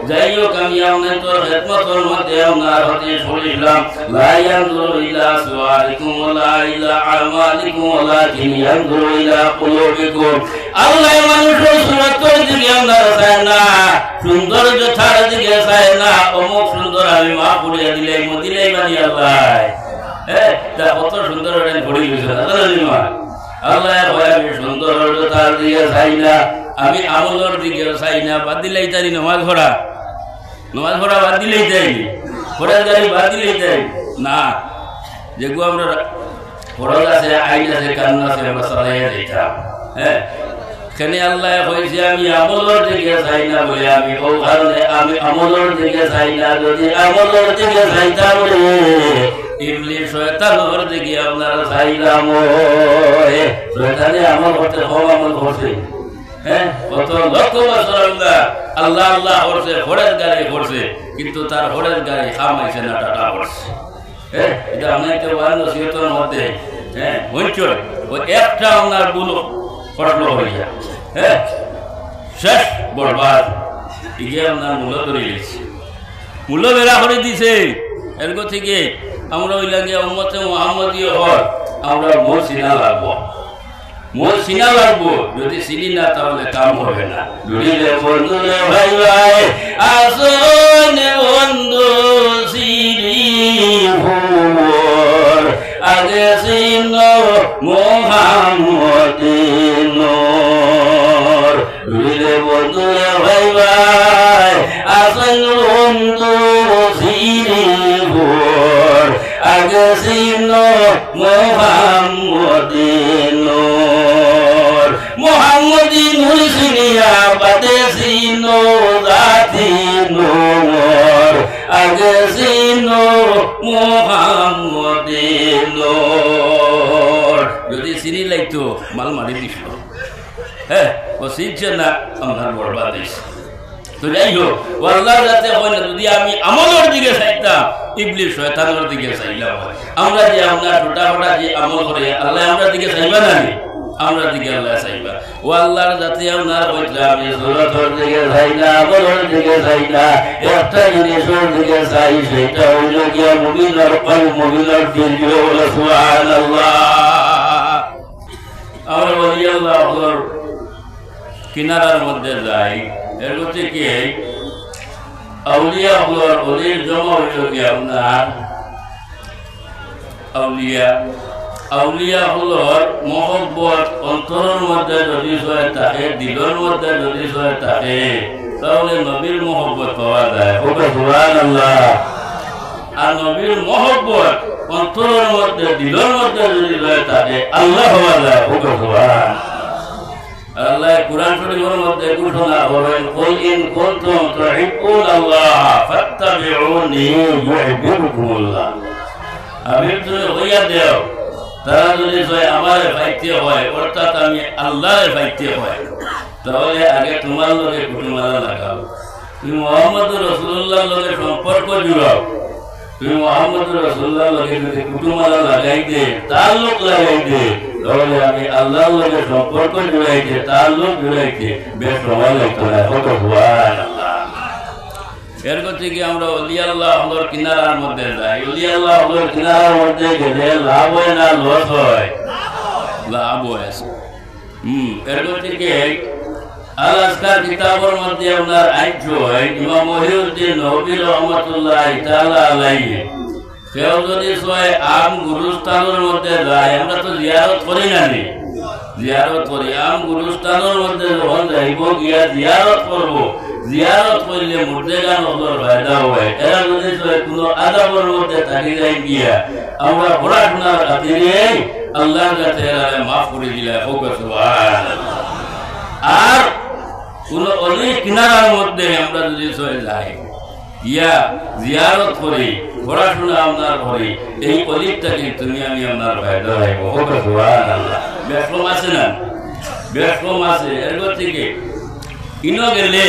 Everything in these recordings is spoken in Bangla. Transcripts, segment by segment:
যাই হোক আমি আপনার তোর খেদমতের মধ্যে আপনার হতে শুনিলাম লা ইয়ানজুরু ইলা সুওয়ারিকুম ওয়ালা ইলা আমালিকুম ওয়ালাকিন ইয়ানজুরু ইলা কুলুবিকুম। আল্লাহ মানুষের সুরতের দিকে আপনার চায় না, সৌন্দর্য ছাড়ার দিকে চায় না। অমুক সুন্দর আমি মা পড়িয়া দিলে মদিলেই বানিয়ে আল্লাহ তা কত সুন্দর পড়ি গেছে আল্লাহ আমি সৌন্দর্যতার দিকে চাই না, আমি আমলের দিকে চাই না। বাদ দিলেই চাই নমাজ পড়া বাদ দিলেই চাই, ফরজ গাড়ি বাদ দিলেই চাই না। যেগুলো আমরা ফরজ আছে, আইন আছে, কানুন আছে, আমরা চালাইয়া দিতাম। এখানে আল্লাহ কইছে আমি আমলের দিকে চাই না বলে আমি ও কারণে আমি আমলের দিকে চাই না। যদি আমলের দিকে চাইতাম ইবলিস শয়তানের দিকে আপনারা চাইলাম, শয়তানে আমল করতে কম আমল করছে। কত লক্ষ বছর আল্লাহ আল্লাহ করছে, ফরজ গাড়ি করছে, কিন্তু তার ফরজ গাড়ি খামাইছে না, টাটা করছে। এটা অনেকে নসিহতের মধ্যে হইচর ওই একটা আপনার গুলো ফটলো হয়ে যায়, শেষ বরবাদ। ইগে আপনার মূল্য ধরে গেছে, মূল্য বেড়া করে দিছে। এরকম থেকে আমরা ওই লাগে উম্মতে মুহাম্মদীয় হয়, আমরা মোর সিনা লাগবো, মোর সিনা লাগবো। যদি চিনি না তাহলে কাম হবে না। জুড়িলে বন্ধু ভাই ভাই আসনে বন্ধু সিরি আগে সিন মুহাম্মদিন। জুড়িলে বন্ধু ভাই ভাই আসন বন্ধু সিরি আগে সিন মুহাম্মদিন। মুহাম্মদিন সিনিয়া বাদে সিন জাতিন আগে সিন মুহাম্মদিন। যদি চিনি লাগতো মাল মারি দিস, ও চিনছে না আমার বরবাদ হয়েছে। তো যাই হোক আল্লাহ যাতে হয় না, যদি আমি আমলের দিকে চাইতাম ইবলিস শয়তানের দিকে চাইলাম। আমরা যে আপনার ছোটা ফোটা যে আমল করে আল্লাহ আমরা দিকে চাইবা না, আমরা দিকে আল্লাহ চাইবা। ও আল্লাহর যাতে আপনার বলছে আমি সুরতের দিকে চাই না, আমলের দিকে চাই না, একটা জিনিসের দিকে চাই, সেটা হইল গিয়া মুমিনের কলব, মুমিনের দিল। বলে সুবহানাল্লাহ। আমরা বলি আল্লাহ কিনারার মধ্যে যাই, এর মধ্যে কি আউলিয়া হলোর অলির জমা হইল কি আপনার আউলিয়া। আউলিয়া হলোর মহব্বত অন্তরের মধ্যে যদি সয় থাকে, দিলের মধ্যে যদি সয় থাকে, তাহলে নবীর মহব্বত পাওয়া যায়। সুবহানাল্লাহ। আর নবীর মহব্বত অন্তরের মধ্যে দিলের মধ্যে যদি সয় থাকে, আল্লাহ পাওয়া যায়। সুবহানাল্লাহ। আল্লাহ কুরআন শরীফের মধ্যে ঘোষণা করেন কুল ইন কুনতুম তুহিব্বুনাল্লাহ ফাত্তাবিউনি ইউহিব্বুকুমুল্লাহ। আমি তুমি হইয়া দেও, তারা যদি আমার পাইতে হয়, অর্থাৎ আমি আল্লাহর পাইতে হয়, তাহলে আগে তোমার লগে কুটুমালা লাগাও। তুমি মুহাম্মদ রাসূলুল্লাহর লগে সম্পর্ক জুড়াও। তুমি মুহাম্মদ রাসূলুল্লাহর লগে যদি কুটুমালা লাগাইতে, তাল্লুক লাগাইতে, তাহলে আমি আল্লাহর লগে সম্পর্ক জুড়াইতে, তাল্লুক জুড়াইতে বেশ সময় লাগতো না। সুবহানাল্লাহ। এর থেকে আমরা ওলি আল্লাহ হলোর কিনারার মধ্যে যাই। ওলি আল্লাহ হলোর কিনারার মধ্যে গেলে লাভ হয় না লস হয়? লাভ হয়েছে। এর থেকে আল আসকার কিতাবের মধ্যে আপনার আইন ইমাম মহিউদ্দিন নবী রহমাতুল্লাহ তাআলা আলাইহি, সেও যদি আম গুরুস্থানের মধ্যে যায়, আমরা তো জিয়ারত করি না, জিয়ারত করি। আম গুরুস্থানের মধ্যে যখন যাইব গিয়া জিয়ারত করবো, জিয়ারত করলে মুর্দেগান হলোর ফায়দা হয়। এরা যদি কোনো আদাবের মধ্যে থাকি যাই গিয়া আমরা পড়াশোনার খাতিরে আল্লাহর কাছে এরা মাফ করে দিলে। সুবহানাল্লাহ। আর কোন অলির কিনারার মধ্যে আমরা যদি যাই গিয়া জিয়ারত করি, পড়াশোনা আপনার করি, এই অলিরটাকে তুমি আমি আপনার ফায়দা হইব। সুবহানাল্লাহ। ব্যস্তম আছে না? ব্যস্তম আছে। এর থেকে কিনো গেলে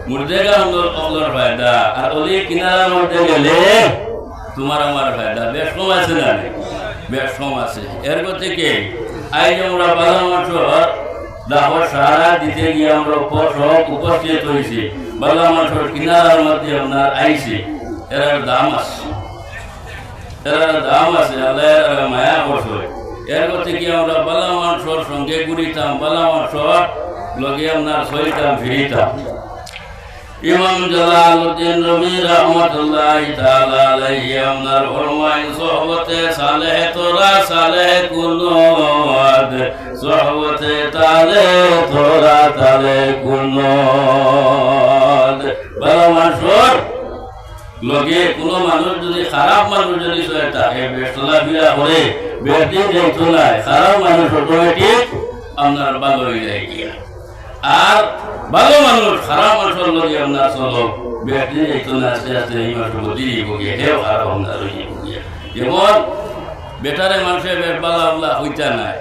মুর্দেগা অঙ্গর ফায়দা, আর অলির কিনারার মধ্যে গেলে তোমার আমার ফায়দা। ব্যস্তম আছে না? ব্যস্তম আছে। এর থেকে আজ আমরা বালা মাঠর দাওয়াত সারা দিতে গিয়ে আমরা সব উপস্থিত হয়েছি। বালা মাঠের কিনারার মধ্যে আপনার আইসে এর দাম আছে, আল্লাহ মায়া করছে। এর থেকে আমরা বালা মাঠর সঙ্গে ঘুরিতাম, বালা মাঠর লগে আপনার সইতাম ফিরিতাম। ইমাম জালালউদ্দিন রুমি রাহমাতুল্লাহি তাআলা আলাইহি আপনার ফরমায় সোহবতে সালেহ তোরা সালেহ কুনদ, সোহবতে তালে তোরা তালে কুনদ। ভালো মানুষের লগে কোনো মানুষ যদি খারাপ মানুষ যদি থাকে বেশলা বিরা করে বেদিন যাইতো নাই, খারাপ মানুষ অটোমেটিক আপনার ভালো হয়ে যায় গিয়া। আর ভালো মানুষ খারাপ মানুষের লগে আপনার চলো বেদিন যাইতো না, আস্তে আস্তে এই মানুষ গতি গিয়ে হেও খারাপ আপনার হয়ে গিয়া। যেমন বেটারে মানুষের বেশ বালা হইতা নাই,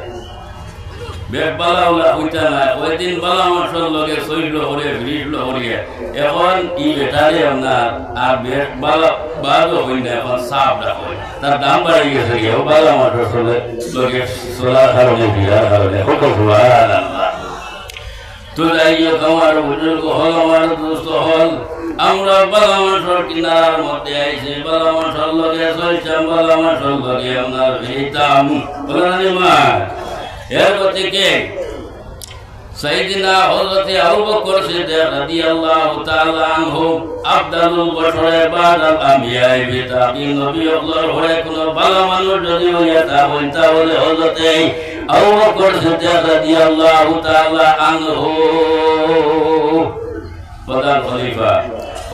বেশ বালা হইতা নাই, ওই দিন বালা মানুষের লগে চৈল করে ভিড়ল করিয়ে এখন ই বেটারে আপনার আর বেশ বালো হই না, এখন সাপ রাখো তার দাম বাড়ি গেছে গিয়ে বালা মানুষের লগে চলার কারণে ভিড়ার কারণে কত সুবহানাল্লাহ। তো যাই হোক আমার বুজুর্গ হল, আমার দোস্ত হল, আমরা বালা মানুষের কিনারার মধ্যে আইছি, বালা মানুষের লগে চলতাম, বালা মানুষের লগে আপনার ভিড়তাম। এর থেকে সাইয়্যিদিনা হযরতে আবু বকর সিদ্দিক রাদিয়াল্লাহু তাআলা আনহু আফদালুল বশরে বাদাল আম্বিয়া বিতাকিন নবী আল্লাহর হয়ে কোন ভালো মানুষ যদি হইয়া থাকেন তাহলে হযরতে আবু বকর সিদ্দিক রাদিয়াল্লাহু তাআলা আনহু প্রধান খলিফা।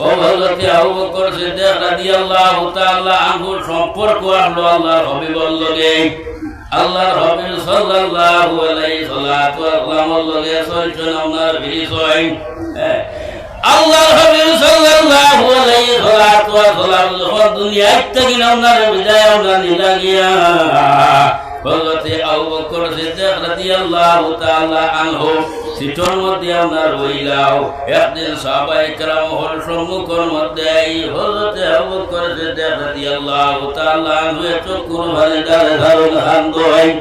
ও হযরতে আবু বকর সিদ্দিক রাদিয়াল্লাহু তাআলা আনহু সম্পর্ক আসলো আল্লাহর হাবিবের লগে। আল্লাহর হাবিব সাল্লাল্লাহু আলাইহি সাল্লাতু ওয়া সাল্লামের লগে চলছেন আপনার বিরিশয়। আল্লাহর হাবিব সাল্লাল্লাহু আলাইহি সাল্লাতু ওয়া সাল্লাম যখন দুনিয়া থেকে আপনার বিদায় আপনার নিলা গিয়া হযরতে আবু বকর সিদ্দিক রাদিয়াল্লাহু তাআলা আনহু সিটোর মধ্যে আপনার হইলাও। একদিন সাহাবায়ে কেরাম হল সম্মুখের মধ্যে হযরতে আবু বকর সিদ্দিক রাদিয়াল্লাহু তাআলা আনহু চক্ষুর ভালে দাঁড়ে ধারণ হান্ত হয়।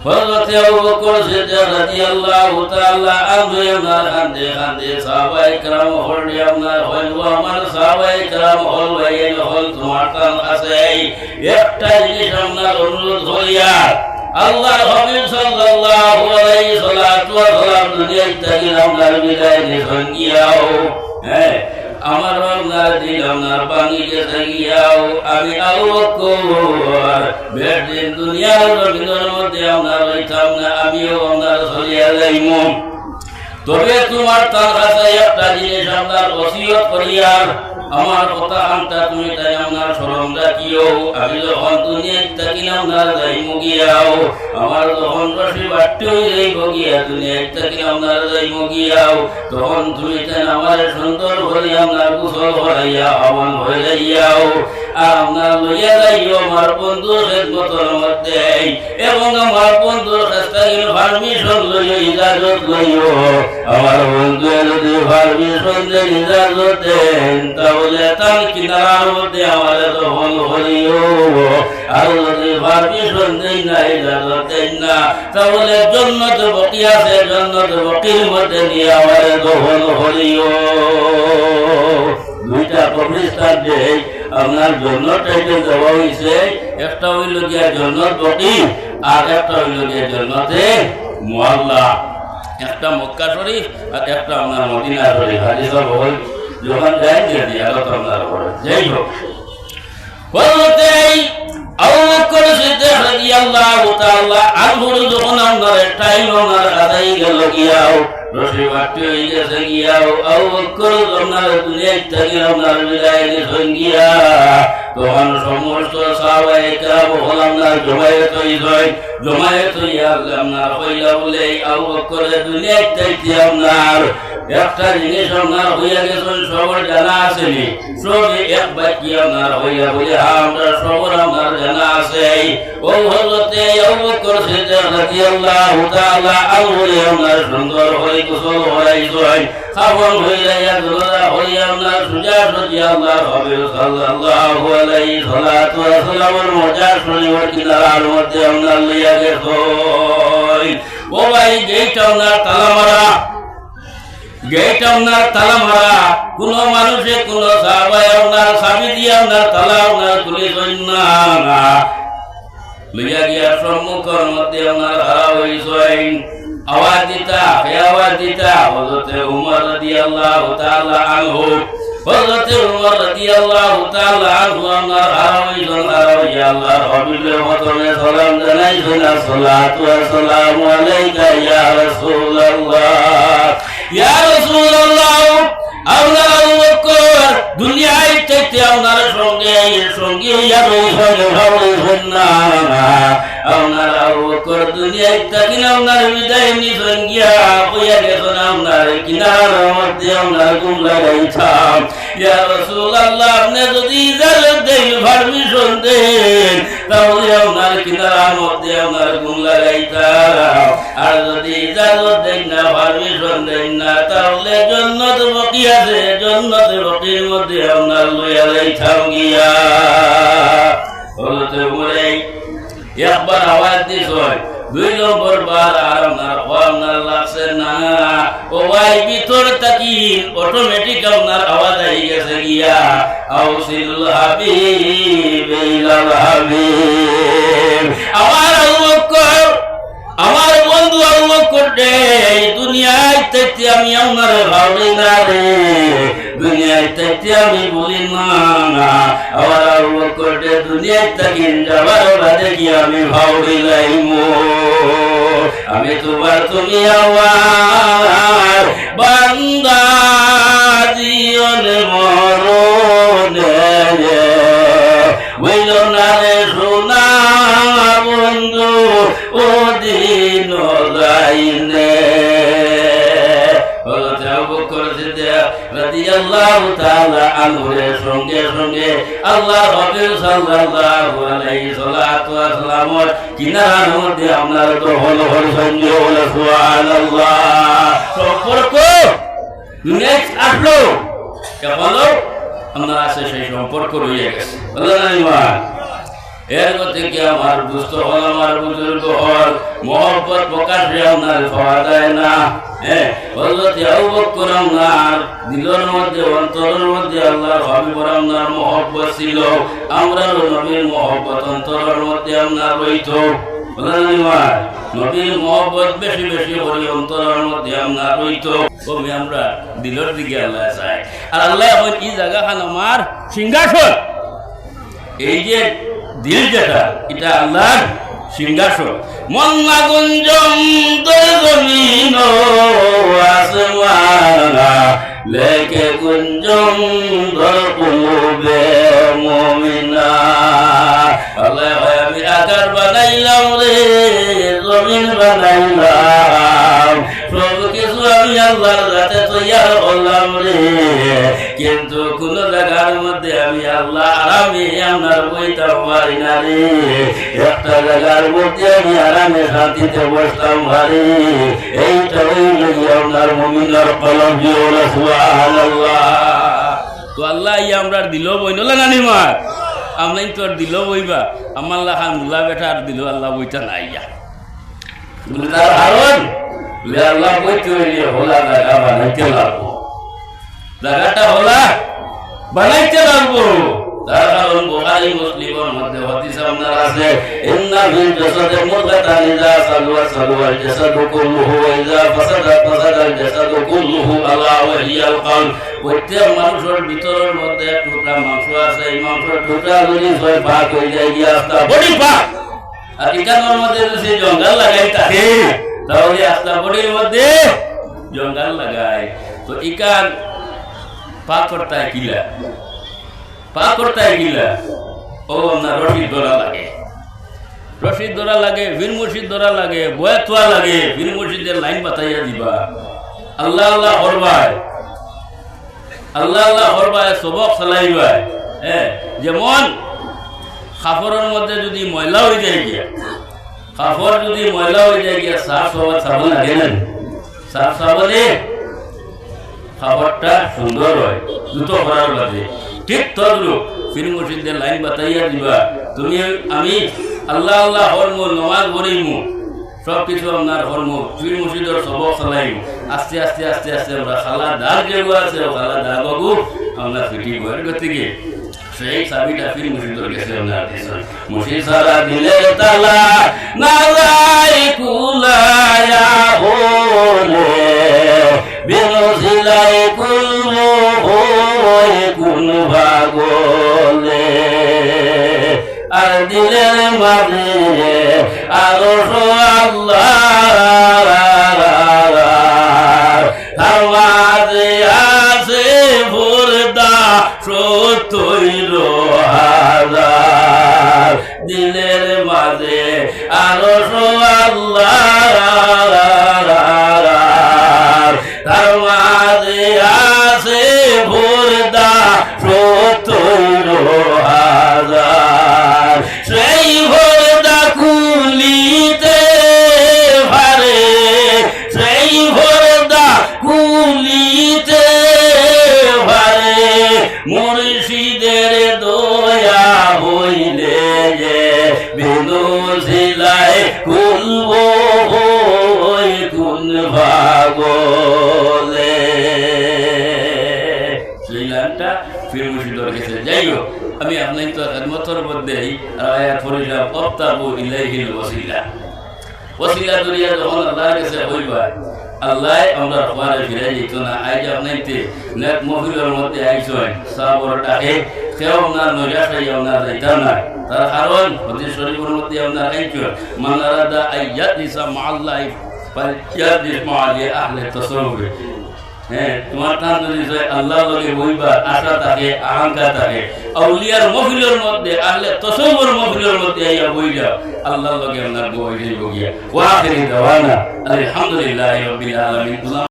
হযরতে আবু বকর সিদ্দিক রাদিয়াল্লাহু তাআলা আনহু আপনার কাঁদে কাঁদে সাহাবায়ে কেরাম হল আপনার হইল, আমার সাহাবায়ে কেরাম হল ভাইয়ের হল তোমার কান আছে একটা জিনিস আপনার অনুরোধ হইয়া আল্লাহর হাবিব সাল্লাল্লাহু আলাইহি সাল্লাতু ওয়া সাল্লাম দুনিয়া থেকে আপনার বিদায় নিয়ে গিয়াও। আমার আপনার দিল আপনার বাঙি গেছে গিয়াও। আমি আবু বকর বেদিন দুনিয়ার জমিনের মধ্যে আপনার হইতাম না, আমিও আপনার চলিয়া যাইব। তবে তোমার তার কাছে একটা জিনিস আপনার ওসিয়ত করিয়া আমার কথা আনটা তুমি তাই আপনার স্মরণ রাখিও। আমি যখন দুনিয়া থাকি না আপনার যাইব গিয়াও, আমার যখন রশি বাট্টি হয়ে যাইব গিয়া দুনিয়া থাকি আপনার যাইব গিয়াও, তখন তুমি তাই আমার সুন্দর করে আপনার কুশল হইয়া আহ্বান হয়ে যাইয়াও। আর আপনার লইয়া যাইও আমার বন্ধুর খেদমতের মধ্যে, এবং আমার বন্ধুর কাছ থেকে পারমিশন লইও, ইজাজত লইও। আমার বন্ধু যদি পারমিশন দেন ইজাজত দেন তাহলে তার কিনারার মধ্যে আমার দহন করিও। আর যদি পারমিশন দেন না ইজাজত দেন না তাহলে জান্নাত বাকি আছে, জান্নাত বাকির মধ্যে নিয়ে আমার দহন করিও। দুইটা কবরস্থান যে আপনার জন্নত দেওয়া হয়েছে, একটা হইল গিয়া জন্নত বাকি আর একটা হইল গিয়া জন্নতে মুআল্লা। একটা মক্কা শরীফ আর একটা আপনার মদিনা শরীফ। হাদিসে বল যখন যাই দিয়ে জিয়ারত আপনার করে। যাই হোক হযরতে আবু বকর সিদ্দিক রাদিয়াল্লাহু তাআলা আনহু যখন আপনার টাইম আপনার আদায় গেল গিয়াও, রশি বাট্টি হয়ে গেছে গিয়াও, আবু বকর আপনার দুনিয়া থেকে আপনার বিদায় নিয়ে গিয়া তখন সমস্ত সাহাবায়ে কেরাম হল আপনার জমায়েত হইয়া আপনার হইলা বলে আবু বকরের দুনিয়া থেকে আপনার একটা জিনিস আপনার হইয়া গেছেন সবার জানা আসেনি, সবই এক বাক্য আপনার হইয়া বলে আমরা সবার আপনার জানা আছে। ও হযরতে আবু বকর সিদ্দিক রাদিয়াল্লাহু তাআলা আনহু আপনার সুন্দর হয়ে গোসল হইয়াছেন, খাবন হইয়া দোলা হইয়া আপনার সুজা সজিয়া আল্লাহর হাবিব সাল্লাল্লাহু আলাইহি সাল্লাতু ওয়া সাল্লামের মজা শরীফের কিনারার মধ্যে আপনার লইয়া গেছেন। ও ভাই যেইটা আপনার তালা মারা গেট আপনার তালা মারা, কোন মানুষে কোন সাহাবায়ে আপনার চাবি দিয়ে আপনার তালা আপনার খুলে না লইয়া গিয়া সম্মুখের মধ্যে আপনার হারা হইছেন। আওয়াজ দিতা আওয়াজ দিতা হযরত উমর রাদিয়াল্লাহু তাআলা আনহু, হযরত উমর রাদিয়াল্লাহু তাআলা আনহু আপনার হারা হইছেন। আল্লাহর হাবিবের মতনে সালাম জানাইছেন, আসসালাতু ওয়াসসালামু আলাইকা ইয়া রাসূলুল্লাহ। ইয়া রাসূলুল্লাহ, আপনার আবু বকর দুনিয়ায় চাইতে আপনার সঙ্গে ইয়া রইছেন না। আপনার আবু বকর দুনিয়ায় থাকেন আপনার বিদায় নিছেন গিয়া কইয়া গেছেন আপনার কিনার মধ্যে আপনার ঘুম লাগাইছাম। ইয়া রাসূলুল্লাহ, আপনি যদি ইজাজত দেন, পারমিশন দেন, তাহলে আপনার কিনার মধ্যে আপনার ঘুম লাগাইতাম। আর যদি ইজাজত দেন না, পারমিশন দেন না, তাহলে জান্নাত বাকি আছে, জান্নাত বাকির মধ্যে আপনার লইয়া যাইতাম গিয়া। হযরত উমর একবার আওয়াজ দিছ, দুই নম্বর বার আর আপনার লাগছে না। ও ভাই ভিতর থাকি অটোমেটিক আপনার আওয়াজ আই গেছে গিয়া, আউসিল হাবিব ইলাল হাবিব। আমার আবু বকর, আমার বন্ধু আবু বকর রে, দুনিয়ায় থাকতে আমি আপনার ভাবি না রে, দুনিয়ায় থাকতে আমি বলি না। আমার আবু বকর রে, দুনিয়ায় থাকি যাবার বাদে কি আমি ভাবি লাইমু। আমি তোমার, তুমি আমার বান্দা, জীবনে মরণে বইল না রে সোনা বন্ধু, ও দিন যাইনে। হযরত আবু বকর সিদ্দিক রাদিয়াল্লাহু তাআলা আনহুর সঙ্গে সঙ্গে আল্লাহর হাবিব সাল্লাল্লাহু আলাইহি সাল্লাতু ওয়া সাল্লামের কিনারার মধ্যে আপনার তো হল সঙ্গে হলো সুবহানাল্লাহ। সম্পর্ক নেক্সট আসলো, কেমন আপনার আছে সেই সম্পর্ক রয়ে গেছে। এর থেকে আমার দুস্থ হল, আমার বুজুর্গ হল, মহব্বত প্রকাশে আপনার পাওয়া যায় না। হযরত আবু বকর আপনার দিলের মধ্যে, অন্তরের মধ্যে আল্লাহর হাবিবের আপনার মহব্বত ছিল। আমরাও নবীর মহব্বত অন্তরের মধ্যে আপনার রইত। নবীর মহব্বত বেশি বেশি করে অন্তরের মধ্যে আপনার রইত। কমে আমরা দিলের দিকে আল্লাহ চাই। আর আল্লাহ এখন এই জায়গাখান আমার সিংহাসন, এই যে দিল যেটা, এটা আল্লাহর সিংহাসন। মন্না গুঞ্জম জমিন আসমানা লেকে গুঞ্জম কুলুবে মুমিনা। আল্লাহ আমি আকার বানাইলাম রে, জমিন বানাইলাম, সব কিছু আমি আল্লাহর কাছে তৈয়ার করলাম রে, কিন্তু কোন জায়গার মধ্যে আমি আল্লাহ আরামে আপনার বইতাম পারি না রে। একটা জায়গার মধ্যে আমি আরামে শান্তিতে বসতাম পারি, এইটা হইল আপনার মুমিনের কলম। সুবহানাল্লাহ। তো আল্লাহ আমরা দিল বইন নানি মা, আমরা তো আর দিল বইবা, আমার লাখান মুলা বেটা আর দিল আল্লাহ বইটা নাই। তার কারণ আল্লাহ বইতে হইলে হোলা জায়গা বানাইতে লাগবো, জায়গাটা হোলা বানাইতে লাগবো। তার কারণ বুখারী মুসলিমের মধ্যে হাদিস আপনার আছে, ইন্না ফিল জাসাদি মুদগাতান ইযা সালওয়া সালওয়াল জাসাদু কুল্লুহু ওয়া ইযা ফাসাদাত ফাসাদাল জাসাদু কুল্লুহু আলা ওয়া হিয়াল কলব। প্রত্যেক মানুষের ভিতরের মধ্যে টুকরা মাংস আছে, এই মাংসের টুকরা যদি ছয় ভাগ হয়ে যায় গিয়া আস্তা বডি পাক। আর এটার মধ্যে যদি জঙ্গল লাগাই থাকে, তাহলে আস্তা বডির মধ্যে জঙ্গল লাগায়। তো ইকান পাক করতে কিলা, পাক করতে গিলা ও আপনার রশিদ ধরা লাগে, রশিদ ধরা লাগে, বীর মুর্শিদ ধরা লাগে, বয়া তোয়া লাগে, বীর মুর্শিদের লাইন বাতাইয়া দিবা। আল্লাহ আল্লাহ হরবায়, আল্লাহ আল্লাহ হরবায়, সবক চালাইবায়। যেমন কাপড়ের মধ্যে যদি ময়লা হয়ে যায় গিয়া, কাপড় যদি ময়লা হয়ে যায় গিয়া, সাফ সাবন লাগে না, সাফ সাবনে কাপড়টা সুন্দর হয়, জুতো করার বাদে। ঠিক তদ্রুপ পীর মুর্শিদের লাইন বাতাইয়া দিবা। তুমি আমি আল্লাহ আল্লাহ হরমু, নমাজ পড়িমু, সব কিছু আপনার কর্ম পীর মুর্শিদের সবক খালাই আস্তে আস্তে আস্তে আস্তে আমরা খালা দাগ যেগুলো আছে খালা দাগ বাবু আমরা ফিটি বইয়ের গতিকে সেই চাবিটা পীর মুর্শিদের কাছে আপনার দিয়েছেন মুর্শিদ সারা দিলে তালা না যায় কুলায়া বলে বেনজিলাই কুলবো হয় কোন ভাগলে আর দিলের মাঝে আরো আল্লাহ তার মাঝে আছে ভোরদা ৭০,০০০ দিলের মাঝে আরো আল্লাহ তার মাঝে আছে ভোরদা ৭০,০০০ সেই ভোরদা কুলিতে পারে সেই ভোরদা কুলিতে পারে মুর্শিদের দয়া হইলে যে বিনু ঝিলায় খুলব কোন ভাগলে সেই লাইনটা পীর মুর্শিদের কাছে যাই হোক আমি আপনার তো খেদমতের মধ্যেই আয়াত পড়িলাম অবতাবু ইলাইহিল ওয়াসিলা ওয়াসিলা দুনিয়া যখন আল্লাহর কাছে হইবা আল্লাহ আমরা খোয়ারে ফিরে যেত না আজ আপনাইতে নেট মহিলার মধ্যে আইসেন সাবরটাকে কেউ আপনার নৈরাশাই আপনার যাইতাম না তার কারণ হদিস শরীফের মধ্যে আপনার আইসেন মানারাদা আইয়াত নিসা মাআল্লাহ ফায়াদিস মাআলি আহলে তাসাউফ হ্যাঁ তোমার তান যদি আল্লাহ লগে বইবা আশা থাকে আকাঙ্ক্ষা থাকে আউলিয়ার মহফিলের মধ্যে আহলে তাসাউফের মহফিলের মধ্যে আইয়া বই যাও আল্লাহ লগে আপনার বই যাইব গিয়া ওয়া আখিরি দাওয়ানা আলহামদুলিল্লাহি রাব্বিল আলামিন।